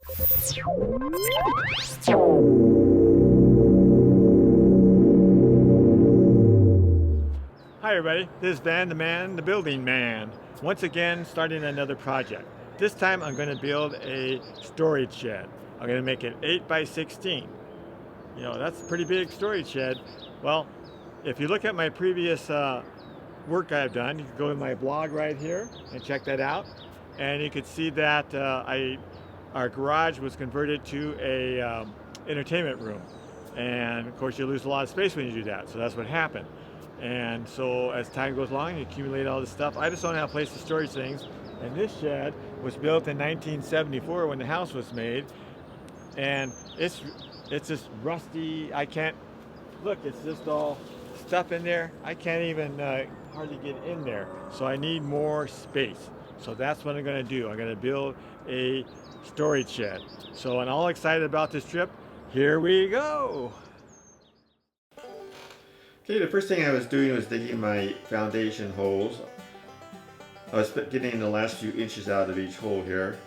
Hi everybody, this is Van the Man, the Building Man. Once again, starting another project. This time I'm going to build a storage shed. I'm going to make it 8 by 16. You know, that's a pretty big storage shed. Well, if you look at my previous work I've done, you can go to my blog right here and check that out. And you can see that our garage was converted to a entertainment room. And of course you lose a lot of space when you do that, so that's what happened. And so as time goes along, you accumulate all this stuff. I just don't have a place to store things. And this shed was built in 1974 when the house was made. And it's just rusty. I can't, look, it's just all stuff in there. I can't even hardly get in there. So I need more space. So that's what I'm gonna do. I'm gonna build a storage shed. So I'm all excited about this trip. Here we go. Okay, the first thing I was doing was digging my foundation holes. I was getting the last few inches out of each hole here.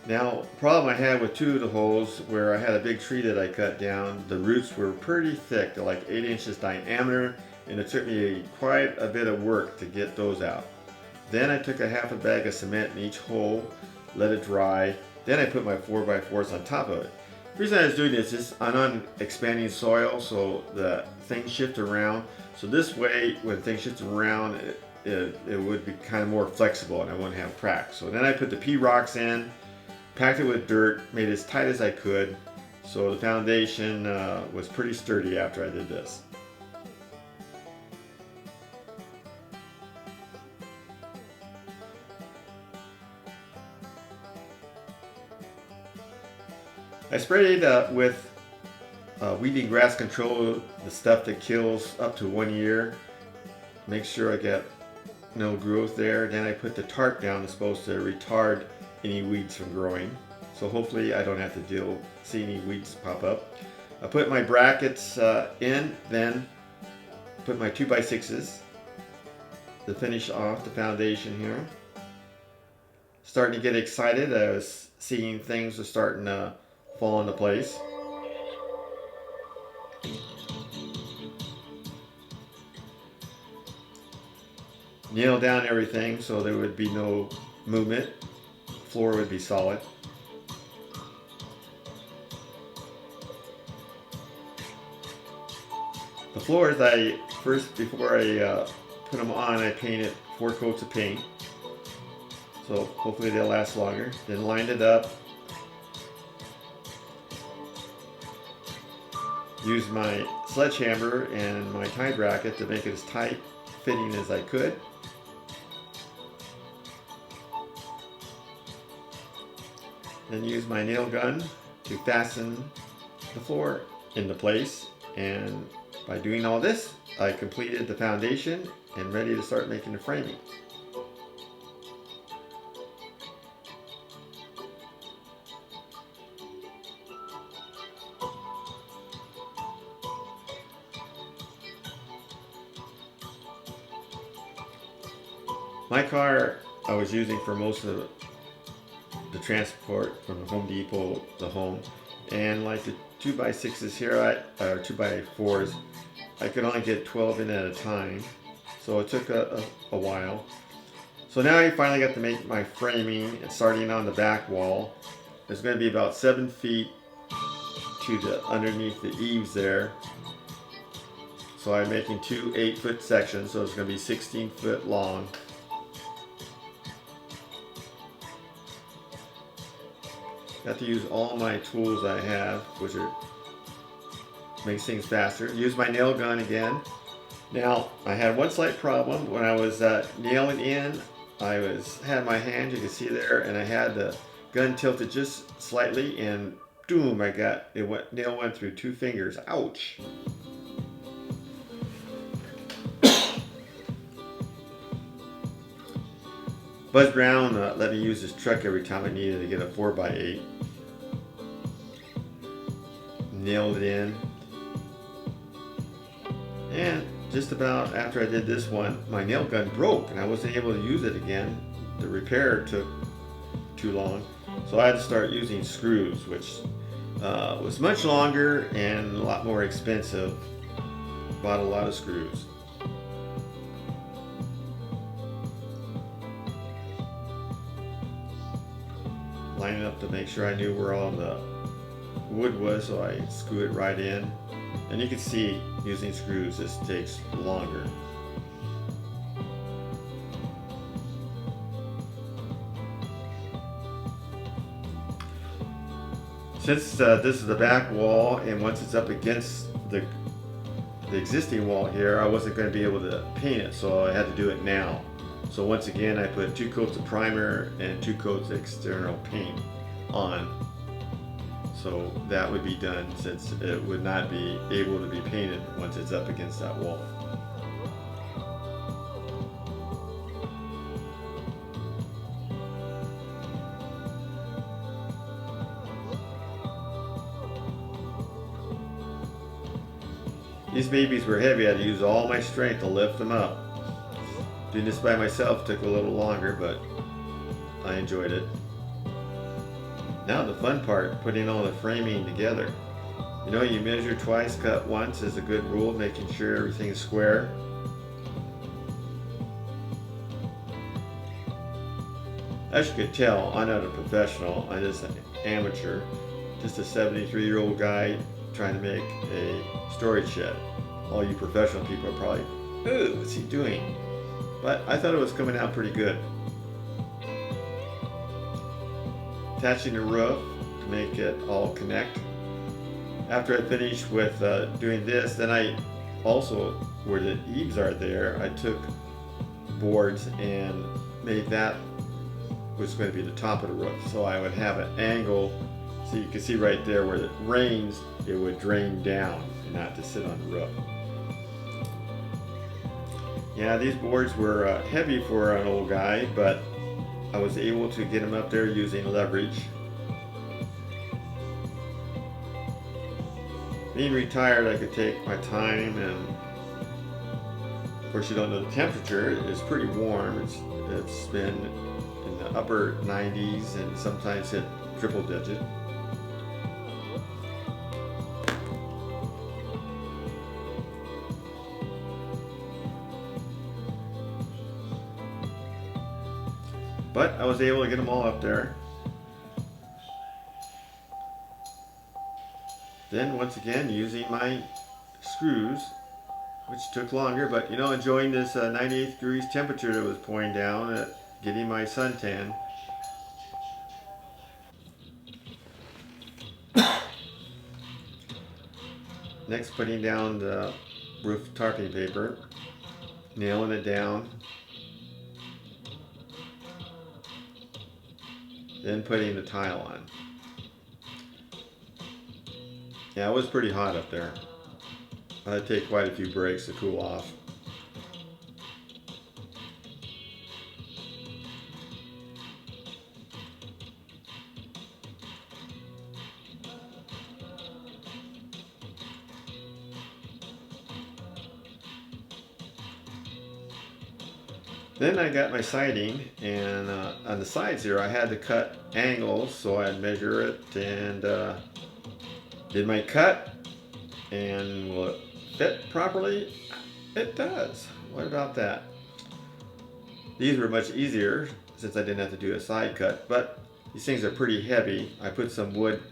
Now, the problem I had with two of the holes where I had a big tree that I cut down, the roots were pretty thick, they're like 8 inches diameter, and it took me quite a bit of work to get those out. Then I took a half a bag of cement in each hole, let it dry, then I put my 4x4s on top of it. The reason I was doing this is I'm on expanding soil, so the things shift around. So this way, when things shift around, it would be kind of more flexible and I wouldn't have cracks. So then I put the P-rocks in, packed it with dirt, made it as tight as I could. So the foundation was pretty sturdy after I did this. I sprayed with weed and grass control, the stuff that kills up to 1 year. Make sure I get no growth there. Then I put the tarp down that's supposed to retard any weeds from growing. So hopefully I don't have to see any weeds pop up. I put my brackets in, then put my 2x6s to finish off the foundation here. Starting to get excited. I was seeing things were starting to fall into place. Nail down everything so there would be no movement. Floor would be solid. The floors before I put them on, I painted 4 coats of paint. So hopefully they'll last longer. Then lined it up. Used my sledgehammer and my tie bracket to make it as tight fitting as I could. Then used my nail gun to fasten the floor into place. And by doing all this, I completed the foundation and ready to start making the framing. My car I was using for most of the transport from Home Depot to home, and like the 2x6s here, or 2x4s, I could only get 12 in at a time, so it took a while. So now I finally got to make my framing, and starting on the back wall. There's going to be about 7 feet to the underneath the eaves there. So I'm making 2 8-foot sections, so it's going to be 16 foot long. Got to use all my tools I have, which makes things faster. Use my nail gun again. Now, I had one slight problem when I was nailing in. I had my hand, you can see there, and I had the gun tilted just slightly, and boom! Nail went through 2 fingers. Ouch! Buzz Brown let me use his truck every time I needed to get a 4x8. Nailed it in. And just about after I did this one, my nail gun broke and I wasn't able to use it again. The repair took too long. So I had to start using screws, which was much longer and a lot more expensive. Bought a lot of screws. Lining up to make sure I knew where all the wood was, so I screw it right in. And you can see using screws this takes longer. Since this is the back wall, and once it's up against the existing wall here, I wasn't going to be able to paint it, so I had to do it now. So once again, I put 2 coats of primer and 2 coats of external paint on. So that would be done, since it would not be able to be painted once it's up against that wall. These babies were heavy. I had to use all my strength to lift them up. Doing this by myself took a little longer, but I enjoyed it. Now the fun part, putting all the framing together. You know, you measure twice, cut once is a good rule, making sure everything's square. As you could tell, I'm not a professional. I'm just an amateur. Just a 73-year-old guy trying to make a storage shed. All you professional people are probably, ooh, what's he doing? But I thought it was coming out pretty good. Attaching the roof to make it all connect. After I finished with doing this, then I also, where the eaves are there, I took boards and made that was going to be the top of the roof. So I would have an angle, so you can see right there where it rains, it would drain down and not to sit on the roof. Yeah, these boards were heavy for an old guy, but I was able to get them up there using leverage. Being retired, I could take my time, and of course you don't know the temperature. It's pretty warm. It's been in the upper 90s and sometimes hit triple digit. But I was able to get them all up there. Then once again, using my screws, which took longer, but you know, enjoying this 98 degrees temperature that was pouring down, getting my suntan. Next, putting down the roof tarping paper, nailing it down. Then putting the tile on. Yeah, it was pretty hot up there. I had to take quite a few breaks to cool off. Then I got my siding, and on the sides here I had to cut angles, so I'd measure it and did my cut, and will it fit properly? It does. What about that? These were much easier since I didn't have to do a side cut, but these things are pretty heavy. I put some wood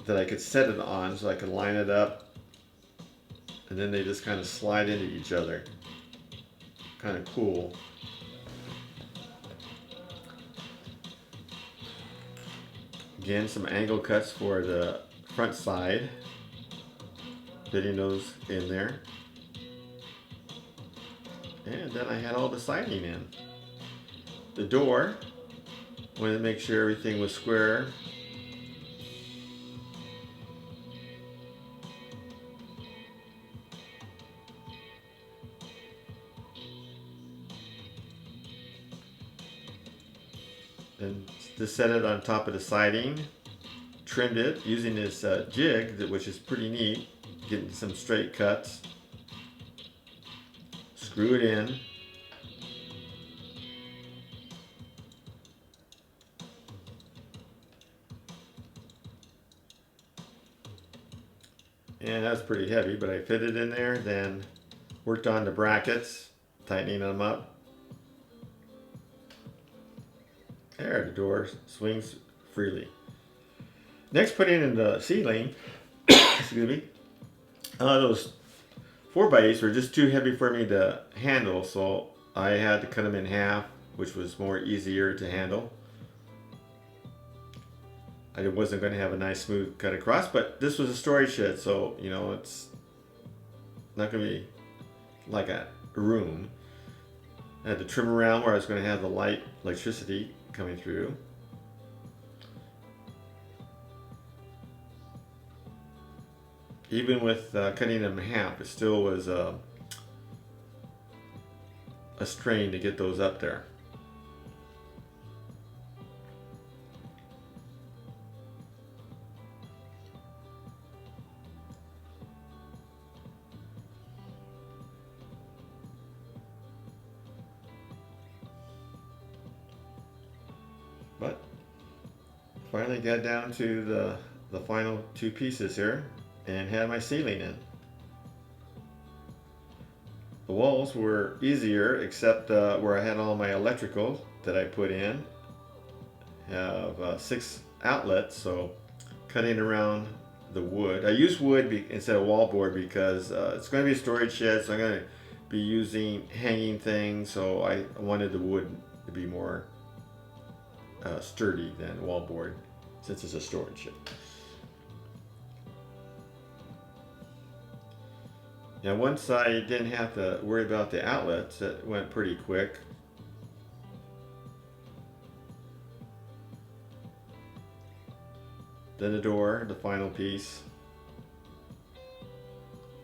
that I could set it on so I could line it up, and then they just kind of slide into each other. Kind of cool. Again, some angle cuts for the front side, fitting those in there. And then I had all the siding in. The door, wanted to make sure everything was square. And to set it on top of the siding, trimmed it using this jig, which is pretty neat, getting some straight cuts. Screw it in. And that's pretty heavy, but I fit it in there, then worked on the brackets, tightening them up. There, the door swings freely. Next, putting in the ceiling, excuse me, those 4x8s were just too heavy for me to handle, so I had to cut them in half, which was more easier to handle. I wasn't going to have a nice smooth cut across, but this was a storage shed, so you know it's not going to be like a room. I had to trim around where I was going to have the electricity coming through. Even with cutting them in half, it still was a strain to get those up there. But finally got down to the final two pieces here and had my ceiling in. The walls were easier except where I had all my electrical that I put in. Have 6 outlets, so cutting around the wood. I use wood instead of wallboard because it's going to be a storage shed, so I'm going to be using hanging things, so I wanted the wood to be more sturdy than wallboard since it's a storage shed. Now once I didn't have to worry about the outlets, it went pretty quick. Then the door, the final piece.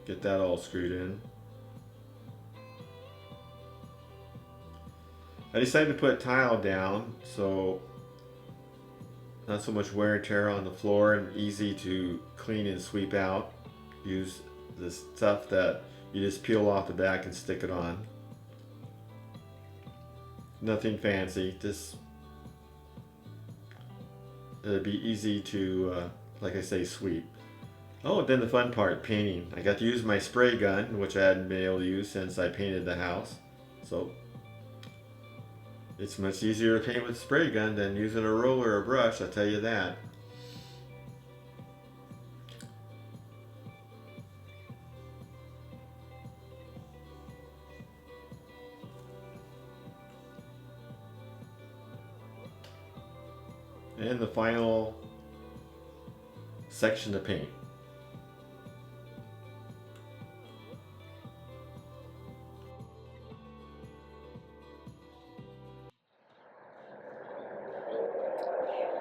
Get that all screwed in. I decided to put tile down, so not so much wear and tear on the floor and easy to clean and sweep out. Use the stuff that you just peel off the back and stick it on. Nothing fancy, just it'd be easy to, like I say, sweep. Oh, then the fun part, painting. I got to use my spray gun, which I hadn't been able to use since I painted the house. So it's much easier to paint with a spray gun than using a roller or a brush, I'll tell you that. And the final section to paint.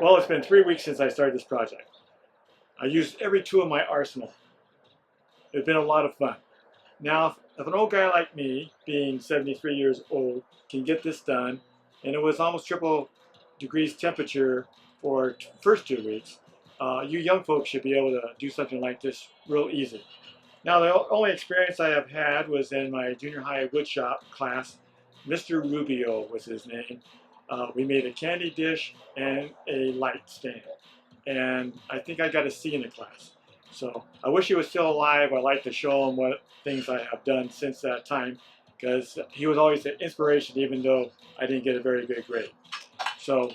Well, it's been 3 weeks since I started this project. I used every tool in my arsenal. It's been a lot of fun. Now, if an old guy like me, being 73 years old, can get this done, and it was almost triple degrees temperature for first 2 weeks, you young folks should be able to do something like this real easy. Now, the only experience I have had was in my junior high woodshop class. Mr. Rubio was his name. We made a candy dish and a light stand. And I think I got a C in the class. So I wish he was still alive. I'd like to show him what things I have done since that time, because he was always an inspiration, even though I didn't get a very good grade. So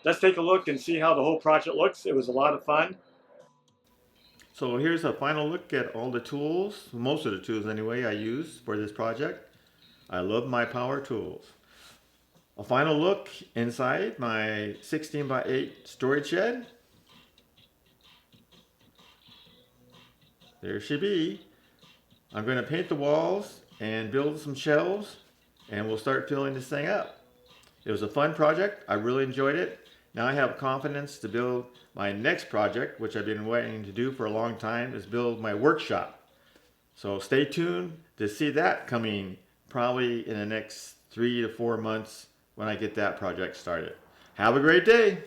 let's take a look and see how the whole project looks. It was a lot of fun. So here's a final look at all the tools, most of the tools anyway, I used for this project. I love my power tools. A final look inside my 16x8 storage shed. There she be. I'm going to paint the walls and build some shelves, and we'll start filling this thing up. It was a fun project. I really enjoyed it. Now I have confidence to build my next project, which I've been waiting to do for a long time, is build my workshop. So stay tuned to see that coming probably in the next 3 to 4 months when I get that project started. Have a great day.